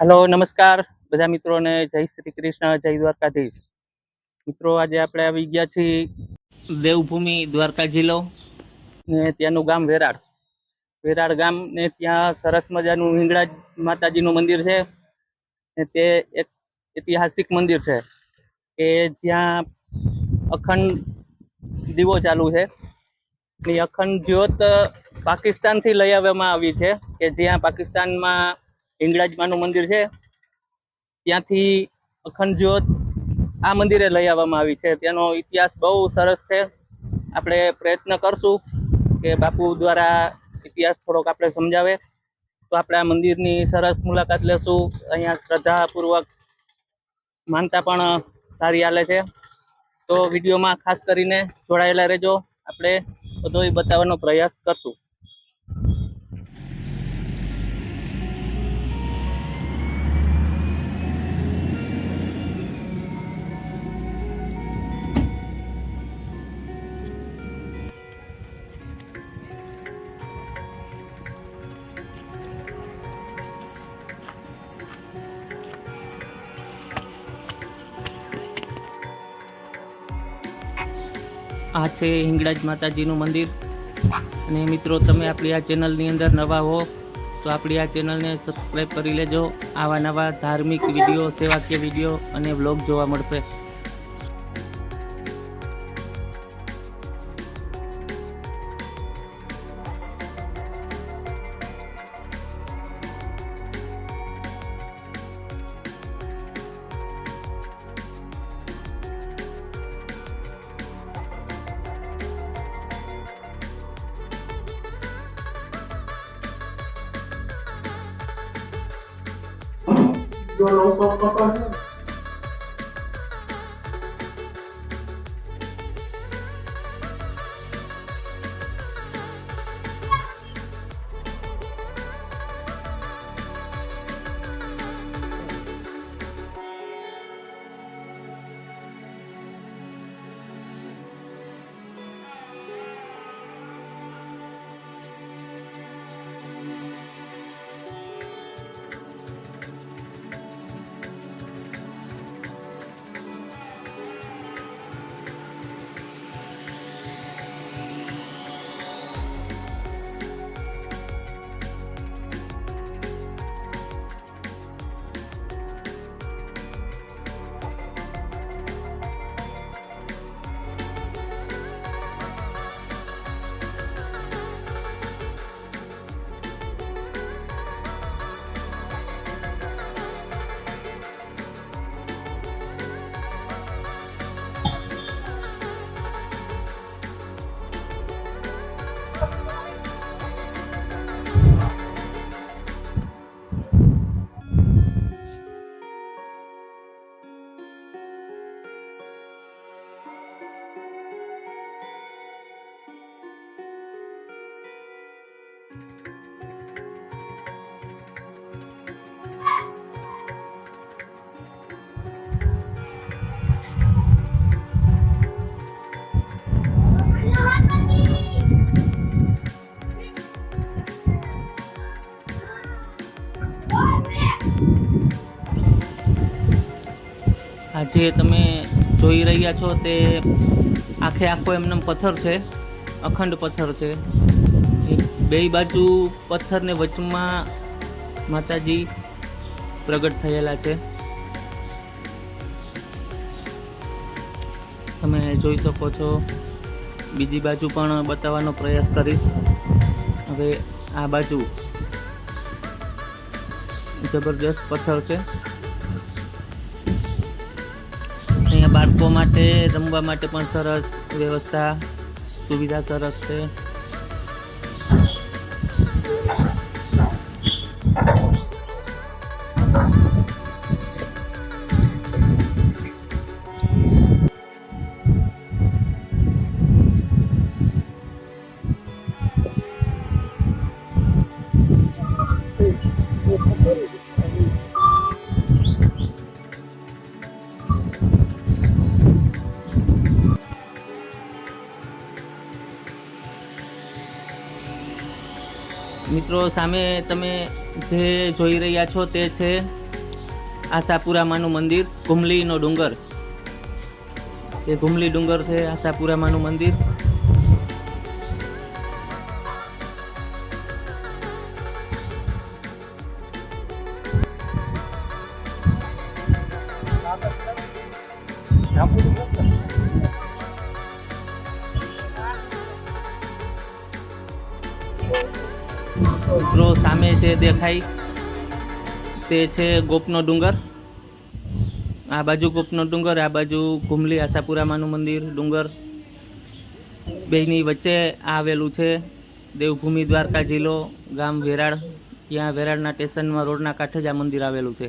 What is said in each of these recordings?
Hello, નમસ્કાર બધા મિત્રોને. જય શ્રી કૃષ્ણ, જય દ્વારકાધીશ. મિત્રો, આજે આપણે આવી ગયા છીએ દેવભૂમિ દ્વારકા જિલ્લો ને ત્યાંનું ગામ વેરાડ ગામ ને ત્યાં સરસ મજાનું હિંગળાજ માતાજીનું મંદિર છે ને તે એક ઐતિહાસિક મંદિર છે કે જ્યાં અખંડ દીવો ચાલુ છે. એ અખંડ જ્યોત પાકિસ્તાનથી લઈ આવવામાં આવી છે કે જ્યાં પાકિસ્તાનમાં હિંગળાજમાનું મંદિર છે ત્યાંથી અખંડ જ્યોત આ મંદિરે લઈ આવવામાં આવી છે. તેનો ઇતિહાસ બહુ સરસ છે. આપણે પ્રયત્ન કરશું કે બાપુ દ્વારા ઇતિહાસ થોડોક આપણે સમજાવે તો આપણે આ મંદિરની સરસ મુલાકાત લેશું. અહીંયા શ્રદ્ધાપૂર્વક માનતા પણ સારી હાલે છે. તો વિડીયોમાં ખાસ કરીને જોડાયેલા રહેજો. આપણે બધોય બતાવવાનો પ્રયાસ કરશું. આ છે હિંગળાજ માતાજીનું મંદિર. અને મિત્રો, તમે આપણી આ ચેનલની અંદર નવા હો તો આપણી આ ચેનલને સબસ્ક્રાઈબ કરી લેજો. આવા નવા ધાર્મિક વિડીયો, સેવાકીય વિડીયો અને વ્લોગ જોવા મળશે. આ જે તમે જોઈ રહ્યા છો તે આખો એમનો પથ્થર છે, અખંડ પથ્થર છે. બે બાજુ પથ્થરને વચમાં માતાજી પ્રગટ થયેલા છે. તમે જોઈ શકો છો. બીજી બાજુ પણ બતાવવાનો પ્રયાસ કરીશ. હવે આ બાજુ જબરજસ્ત પથ્થર છે. અહીંયા બાળકો માટે રમવા માટે પણ સરસ વ્યવસ્થા, સુવિધા સરસ છે. મિત્રો, સામે તમે જે જોઈ રહ્યા છો તે છે આશાપુરામાનું મંદિર, ઘુમલીનો ડુંગર, એ ઘુમલી ડુંગર છે આશાપુરામાનું મંદિર. મિત્રો સામે જે દેખાય તે છે ગોપનો ડુંગર. આ બાજુ ગોપનો ડુંગર, આ બાજુ ઘુમલી આશાપુરામાનું મંદિર ડુંગર. બેની વચ્ચે આવેલું છે દેવભૂમિ દ્વારકા જિલ્લો, ગામ વેરાળ. ત્યાં વેરાળના સ્ટેશનમાં રોડના કાંઠે જ આ મંદિર આવેલું છે.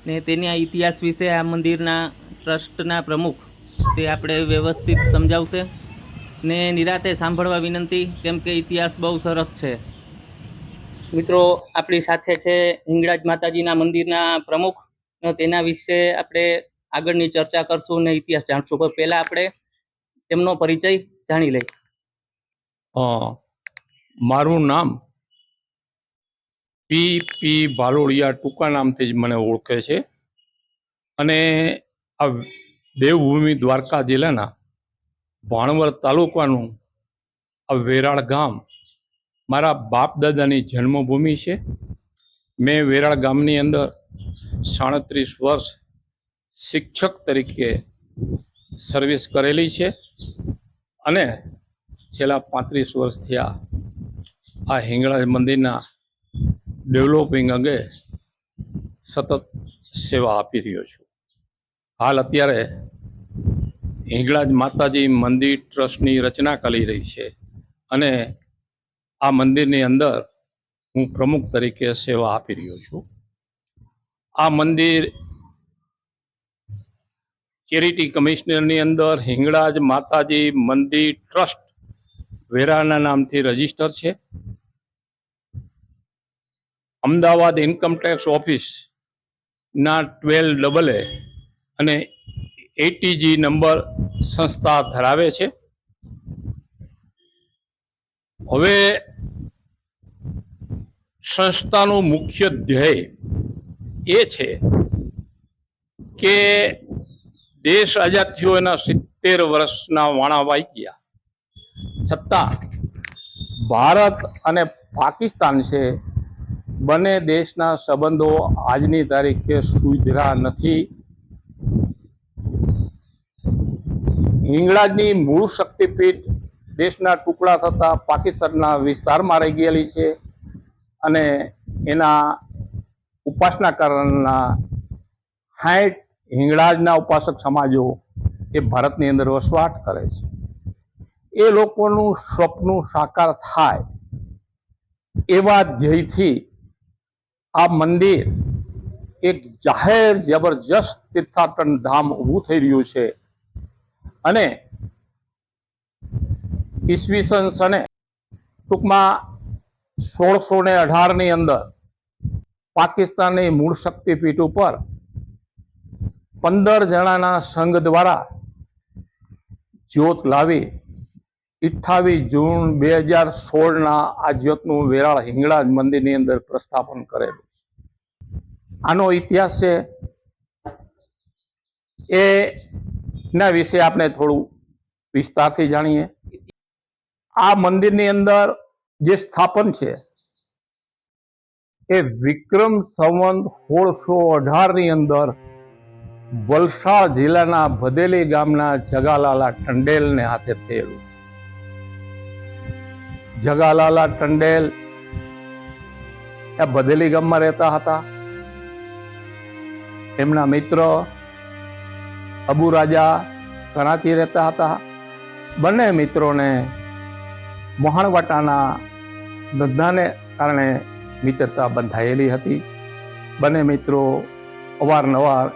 ને તેના ઇતિહાસ વિશે આ મંદિરના ટ્રસ્ટના પ્રમુખ તે આપણે વ્યવસ્થિત સમજાવશે ને નિરાતે સાંભળવા વિનંતી, કેમ કે ઇતિહાસ બહુ સરસ છે. મિત્રો આપણી સાથે છે હિંગળાજ માતાજીના મંદિરના પ્રમુખ. તેના વિશે આપણે આગળની ચર્ચા કરશું ને ઇતિહાસ જાણશું. પણ પહેલા આપણે તેમનો પરિચય જાણી લઈએ. મારું નામ પી ભાલોડિયા, ટૂંકા નામથી જ મને ઓળખે છે. અને આ દેવભૂમિ દ્વારકા જિલ્લાના ભાણવડ તાલુકાનું આ વેરાળ ગામ મારા બાપ દાદાની જન્મભૂમિ છે. મેં વેરાળ ગામની અંદર 37 વર્ષ શિક્ષક તરીકે સર્વિસ કરેલી છે અને છેલ્લા 35 વર્ષથી આ હિંગળાજ મંદિરના ડેવલપિંગ અંગે સતત સેવા આપી રહ્યો છું. હાલ અત્યારે હિંગળાજ માતાજી મંદિર ટ્રસ્ટની રચના કરી રહી છે અને આ મંદિરની અંદર હું પ્રમુખ તરીકે સેવા આપી રહ્યો છું. આ મંદિર ચેરિટી કમિશનરની અંદર હિંગળાજ માતાજી મંદિર ટ્રસ્ટ વેરાળના નામથી રજીસ્ટર છે. અમદાવાદ ઇન્કમટેક્સ ઓફિસ ના 12AA અને ATG નંબર સંસ્થા ધરાવે છે. હવે સંસ્થાનું મુખ્ય ધ્યેય એ છે કે દેશ આઝાદ થયો એના 70 વર્ષના વાણા વાઈ ગયા છતાં ભારત અને પાકિસ્તાન છે બંને દેશના સંબંધો આજની તારીખે સુધર્યા નથી. હિંગળાજની મૂળ શક્તિપીઠ દેશના ટુકડા થતા પાકિસ્તાનના વિસ્તારમાં રહી ગયેલી છે અને એના ઉપાસના કરનારના 60 હિંગળાજના ઉપાસક સમાજો એ ભારતની અંદર વસવાટ કરે છે. એ લોકોનું સ્વપ્ન સાકાર થાય એવા ધ્યેયથી આ મંદિર એક જાહેર જબરજસ્ત તીર્થાટન ધામ ઊભું થઈ રહ્યું છે અને ઈસવીસન સને ટૂંકમાં 1618 ની અંદર પાકિસ્તાનની મૂળ શક્તિપીઠ ઉપર 15 જણાના સંઘ દ્વારા જ્યોત લાવી 28 જૂન 2016 આ જ્યોતનું વેરાળ હિંગળાજ મંદિરની અંદર પ્રસ્થાપન કરેલું. આનો ઇતિહાસ છે એના વિશે આપણે થોડું વિસ્તારથી જાણીએ. આ મંદિરની અંદર જે સ્થાપન છે એ વિક્રમ સંવત 1618 ની અંદર વલસાડ જિલ્લાના ભદેલી ગામના જગાલાલા ટંડેલને હાથે થયેલું છે. જગાલાલા ટંડેલ એ ભદેલી ગામમાં રહેતા હતા. એમના મિત્ર અબુ રાજા કરાચી રહેતા હતા. બંને મિત્રોને મોહણવાટાના ધંધાને કારણે મિત્રતા બંધાયેલી હતી. બંને મિત્રો અવારનવાર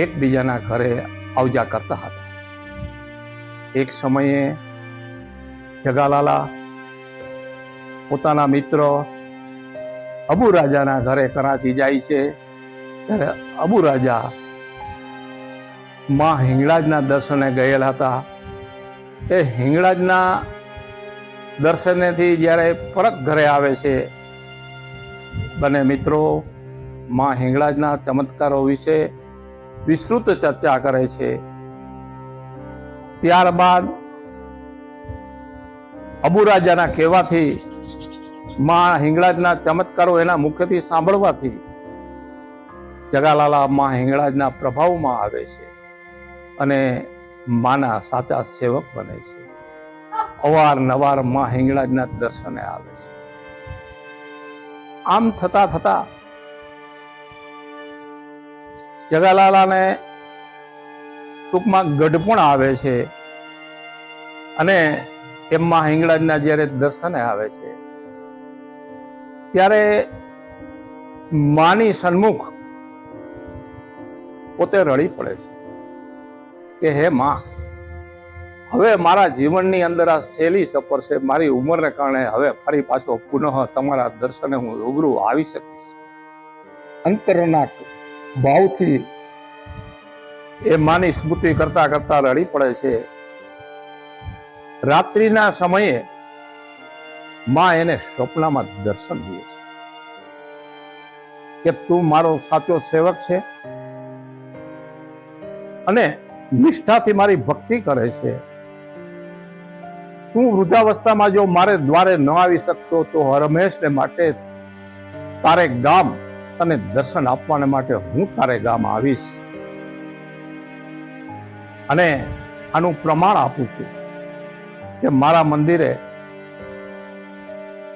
એકબીજાના ઘરે આવજા કરતા હતા. એક સમયે જગાલાલા પોતાના મિત્ર અબુ રાજાના ઘરે કરાચી જાય છે ત્યારે અબુ રાજા માં હિંગળાજના દર્શને ગયેલા હતા. એ હિંગળાજના દર્શનેથી જ્યારે પરત ઘરે આવે છે બંને મિત્રો માં હિંગળાજના ચમત્કારો વિશે વિસ્તૃત ચર્ચા કરે છે. ત્યારબાદ અબુરાજાના કહેવાથી માં હિંગળાજના ચમત્કારો એના મુખથી સાંભળવાથી જગાલાલા માં હિંગળાજના પ્રભાવમાં આવે છે અને માના સાચા સેવક બને છે. અવારનવાર માં હિંગળાજના દર્શને આવે છે. આમ થતા થતા જગાલાલાને ટૂંકમાં ગઢપણ આવે છે અને એમાં હિંગળાજના જ્યારે દર્શને આવે છે ત્યારે માની સન્મુખ પોતે રડી પડે છે કે હે માં, હવે મારા જીવનની અંદર આ સહેલી સફર છે. મારી ઉંમરને કારણે હવે ફરી પાછો પુનઃ તમારા દર્શને હું રૂબરૂ આવી શકીશ. અંતરના ભાવથી એ માની સ્મૃતિ કરતા કરતા રડી પડે છે. રાત્રિના સમયે માં એને સ્વપ્નમાં દર્શન દે છે કે તું મારો સાચો સેવક છે અને નિષ્ઠાથી મારી ભક્તિ કરે છે. તું વૃદ્ધાવસ્થામાં જો મારે દ્વારે ન આવી શકતો તો હરમેશને માટે તારે ગામ તને દર્શન આપવાને માટે હું તારે ગામ આવીશ અને આનું પ્રમાણ આપું છું કે મારા મંદિરે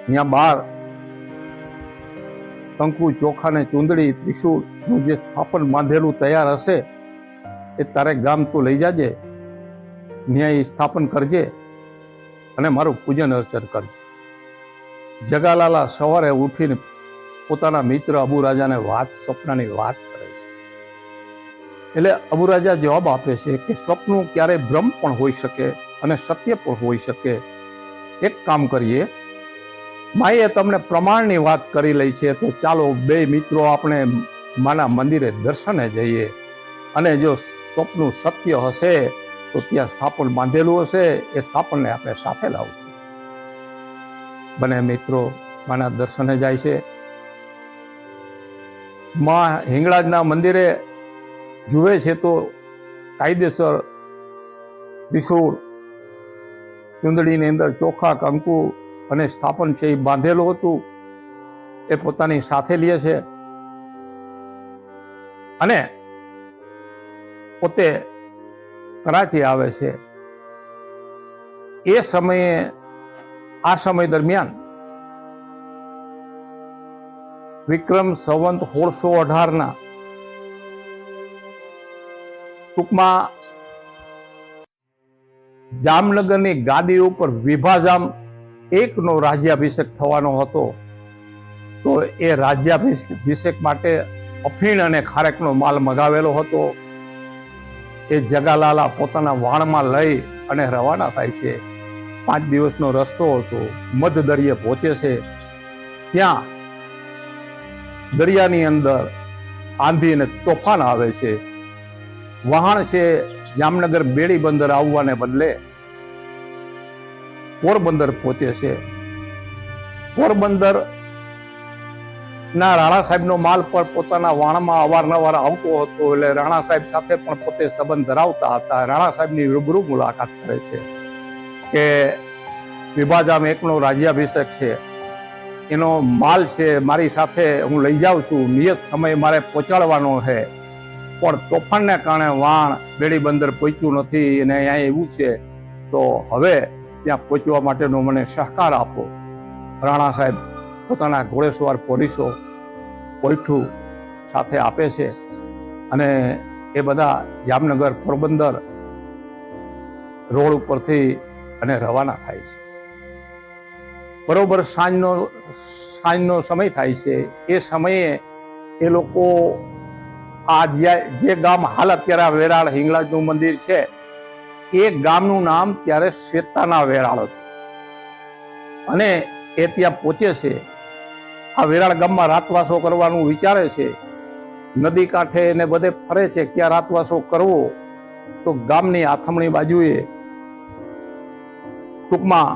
અહીંયા બહાર કંકુ, ચોખા ને ચૂંદડી, ત્રિશૂળ નું જે સ્થાપન બાંધેલું તૈયાર હશે એ તારે ગામ તું લઈ જાજે, ન્યાય સ્થાપન કરજે અને મારું પૂજન અર્ચન કરજે. જગાલાલા સવારે ઉઠીને પોતાના મિત્ર અબુરાજાને સ્વપ્નની વાત કરે છે. એટલે અબુરાજા જવાબ આપે છે કે સ્વપ્ન ક્યારેય ભ્રમ પણ હોઈ શકે અને સત્ય પણ હોઈ શકે. એક કામ કરીએ, માએ તમને પ્રમાણની વાત કરી લઈ છે તો ચાલો બે મિત્રો આપણે માના મંદિરે દર્શને જઈએ અને જો સ્વપ્ન સત્ય હશે તો ત્યાં સ્થાપન બાંધેલું હશે, એ સ્થાપનને આપણે સાથે લાવશું. બંને મિત્રો માના દર્શને જાય છે. માં હિંગળાજના મંદિરે જુએ છે તો કાયદેસર ત્રિશૂળ, ચૂંદડીની અંદર ચોખા, કંકુ અને સ્થાપન છે એ બાંધેલું હતું. એ પોતાની સાથે લે છે અને પોતે કરાચી આવે છે. એ સમયે આ સમય દરમિયાન વિક્રમ સંવંત 1618 ટૂંકમાં જામનગરની ગાદી ઉપર વિભાજામ એકનો રાજ્યાભિષેક થવાનો હતો. તો એ રાજ્યાભિષેક માટે અફીણ અને ખારેકનો માલ મગાવેલો હતો. એ જગાલાલા પોતાના વાણમાં લઈ અને રવાના થાય છે. 5 દિવસનો રસ્તો હતો. મધ દરિયે પહોંચે છે. ત્યાં દરિયાની અંદર આંધી અને તોફાન આવે છે. વહાણ છે જામનગર બેડી બંદર આવવાને બદલે પોરબંદર પહોંચે છે. પોરબંદર ના રાણા સાહેબનો માલ પર પોતાના વાણમાં અવારનવાર આવતો હતો એટલે રાણા સાહેબ સાથે પણ પોતે સંબંધ ધરાવતા હતા. રાણા સાહેબની રૂબરૂ મુલાકાત કરે છે કે વિભાજામ એકનો રાજ્યાભિષેક છે, એનો માલ છે મારી સાથે હું લઈ જાઉં છું, નિયત સમય મારે પહોંચાડવાનો છે, પણ તોફાનને કારણે વાણ બેડી બંદર પહોંચ્યું નથી અને અહીંયા એવું છે તો હવે ત્યાં પહોંચવા માટેનો મને સહકાર આપો. રાણા સાહેબ પોતાના ઘોડેસવાર પોલીસો પોઈઠું સાથે આપે છે અને એ બધા જામનગર પોરબંદર રોડ ઉપરથી અને રવાના થાય છે. બરોબર સાંજનો સમય થાય છે. એ સમયે એ લોકો આ જે ગામ હાલ અત્યારે વેરાળ હિંગળાજનું મંદિર છે એ ગામનું નામ ત્યારે શેતાના વેરાળ હતું અને એ ત્યાં પહોંચે છે. આ વેરાળ ગામમાં રાતવાસો કરવાનું વિચારે છે. નદી કાંઠે ને બધે ફરે છે ક્યાં રાતવાસો કરવો. તો ગામની આથમણી બાજુએ ટૂંકમાં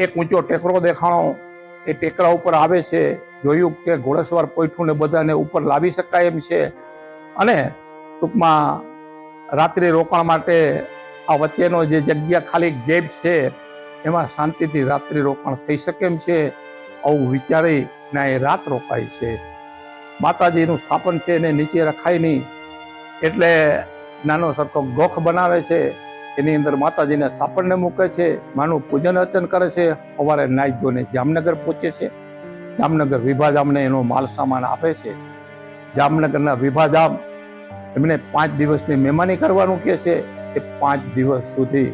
એક ઊંચો ટેકરો દેખાણો. એ ટેકરા ઉપર આવે છે. જોયું કે ઘોડેસવાર પોઈઠું ને બધાને ઉપર લાવી શકાય એમ છે અને ટૂંકમાં રાત્રિ રોકાણ માટે આ વચ્ચેનો જે જગ્યા ખાલી ગેપ છે એમાં શાંતિથી રાત્રિ રોકાણ થઈ શકે એમ છે, આવું વિચારી ને એ રાત રોકાય છે. માતાજીનું સ્થાપન છે એને નીચે રખાય નહીં, એટલે નાનો સરખો ગોખ બનાવે છે, એની અંદર માતાજીના સ્થાપનને મૂકે છે, માનું પૂજન અર્ચન કરે છે. સવારે નાઈ ધોઈને જામનગર પહોંચે છે. જામનગર વિભાજામને એનો માલ સામાન આપે છે. જામનગરના વિભાજામ એમને 5 દિવસની મહેમાની કરવાનું કહે છે. એ 5 દિવસ સુધી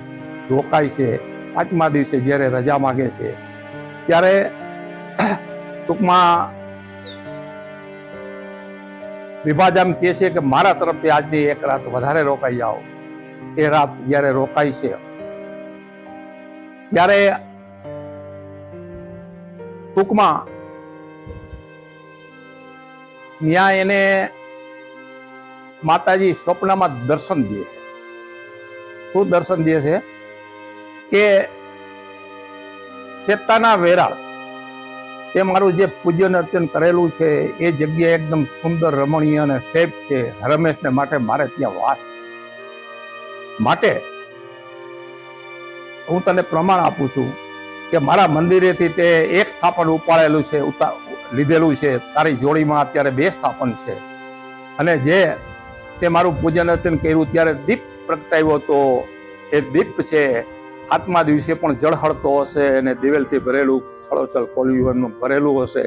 રોકાય છે. 5મા દિવસે જ્યારે રજા માગે છે ત્યારે ટૂંકમાં વિભાજામ કહે છે કે મારા તરફથી આજની એક રાત વધારે રોકાઈ જાઓ. એ રાત જ્યારે રોકાય છે ત્યારે ટૂંકમાં ત્યાં એને માતાજી સ્વપ્નમાં દર્શન દે છે. શું દર્શન દે છે કે ચેતાના વેરાળ તે મારું જે પૂજન અર્ચન કરેલું છે એ જગ્યા એકદમ સુંદર, રમણીય અને સેફ છે. રમેશને માટે મારે ત્યાં વાસ છે. માટે હું તને પ્રમાણ આપું છું કે મારા મંદિરેથી તે એક સ્થાપન ઉપાડેલું છે, લીધેલું છે. તારી જોડીમાં અત્યારે 2 સ્થાપન છે. અને જે તે મારું પૂજન અર્ચન કર્યું ત્યારે દીપ પ્રગટાવ્યો હતો. એ દીપ છે 7મા દિવસે પણ જળહળતો હશે અને દિવેલથી ભરેલું છળોછળ કોળીઓનું ભરેલું હશે.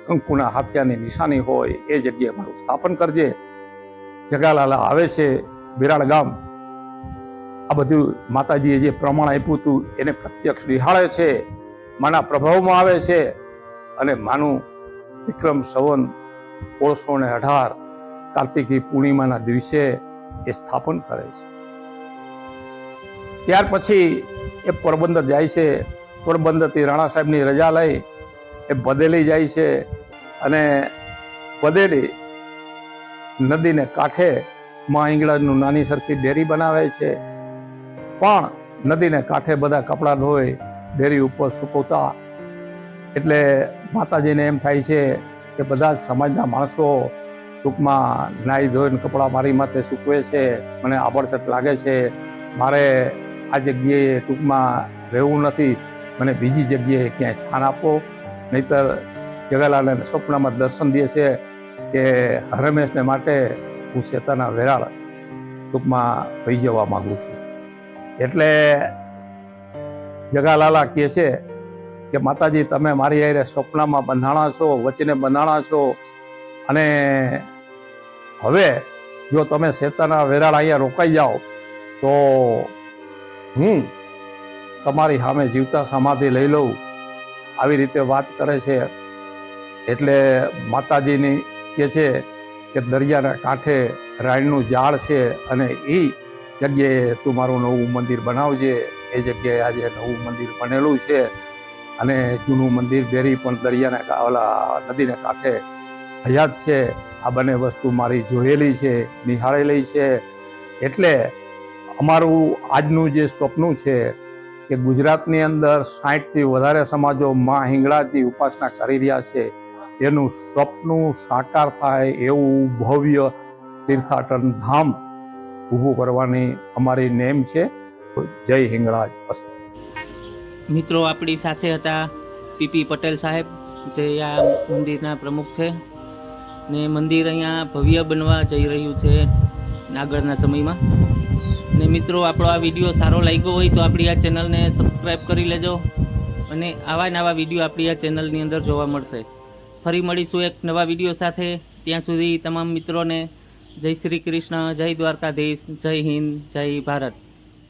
કંકુના હાથિયાની નિશાની હોય એ જગ્યાએ મારું સ્થાપન કરજે. જગાલાલા આવે છે વિરાળ ગામ. આ બધું માતાજીએ જે પ્રમાણ આપ્યું હતું એને પ્રત્યક્ષ નિહાળે છે, માના પ્રભાવમાં આવે છે અને માનું વિક્રમ સંવત 1618 કાર્તિકી પૂર્ણિમાના દિવસે એ સ્થાપન કરે છે. ત્યાર પછી એ પોરબંદર જાય છે. પોરબંદરથી રાણા સાહેબની રજા લઈ એ બદેલી જાય છે અને બદેલી નદીને કાંઠે માં ઈંગળાજનું નાની સરખી ડેરી બનાવે છે. પણ નદીને કાંઠે બધા કપડાં ધોઈ ડેરી ઉપર સૂકવતા. એટલે માતાજીને એમ થાય છે કે બધા જ સમાજના માણસો ટૂંકમાં નાહી ધોઈને કપડાં મારી માથે સૂકવે છે, મને આબળસટ લાગે છે. મારે આ જગ્યાએ ટૂંકમાં રહેવું નથી, મને બીજી જગ્યાએ ક્યાંય સ્થાન આપો. નહીતર જગાલાલને સ્વપ્નમાં દર્શન દે છે કે રમેશને માટે હું શેતાના વેરાળ ટૂંકમાં વહી જવા માંગુ છું. એટલે જગાલાલા કહે છે કે માતાજી તમે મારી હારે સ્વપ્નમાં બંધાણા છો, વચને બંધાણા છો, અને હવે જો તમે શેતાના વેરાળ અહીંયા રોકાઈ જાઓ તો હું તમારી સામે જીવતા સમાધિ લઈ લઉં. આવી રીતે વાત કરે છે. એટલે માતાજીની કહે છે કે દરિયાના કાંઠે રાયણનું ઝાડ છે અને એ જગ્યાએ તું મારું નવું મંદિર બનાવજે. એ જગ્યાએ આજે નવું મંદિર બનેલું છે અને જૂનું મંદિર બેરી પણ દરિયાના ઓલા નદીને કાંઠે હયાત છે. આ બંને વસ્તુ મારી જોયેલી છે, નિહાળેલી છે. એટલે અમારું આજનું જે સ્વપ્ન છે કે ગુજરાતની અંદર 60થી વધારે સમાજો માં હિંગળાજની ઉપાસના કરી રહ્યા છે, એનું સ્વપ્ન સાકાર થાય એવું ભવ્ય તીર્થાટન ધામ ઊભું કરવાની અમારી નેમ છે. જય હિંગળાજ. મિત્રો આપણી સાથે હતા પીપી પટેલ સાહેબ, જે આ મંદિરના પ્રમુખ છે ને મંદિર અહીંયા ભવ્ય બનવા જઈ રહ્યું છે આગળના સમયમાં. ને મિત્રો આપણો આ વિડીયો સારો લાગ્યો હોય તો આપણી આ ચેનલને સબસ્ક્રાઈબ કરી લેજો અને આવા નવા વિડીયો આપણી આ ચેનલની અંદર જોવા મળશે. ફરી મળીશું એક નવા વિડીયો સાથે. ત્યાં સુધી તમામ મિત્રોને જય શ્રી કૃષ્ણ, જય દ્વારકાધીશ, જય હિન્દ, જય ભારત.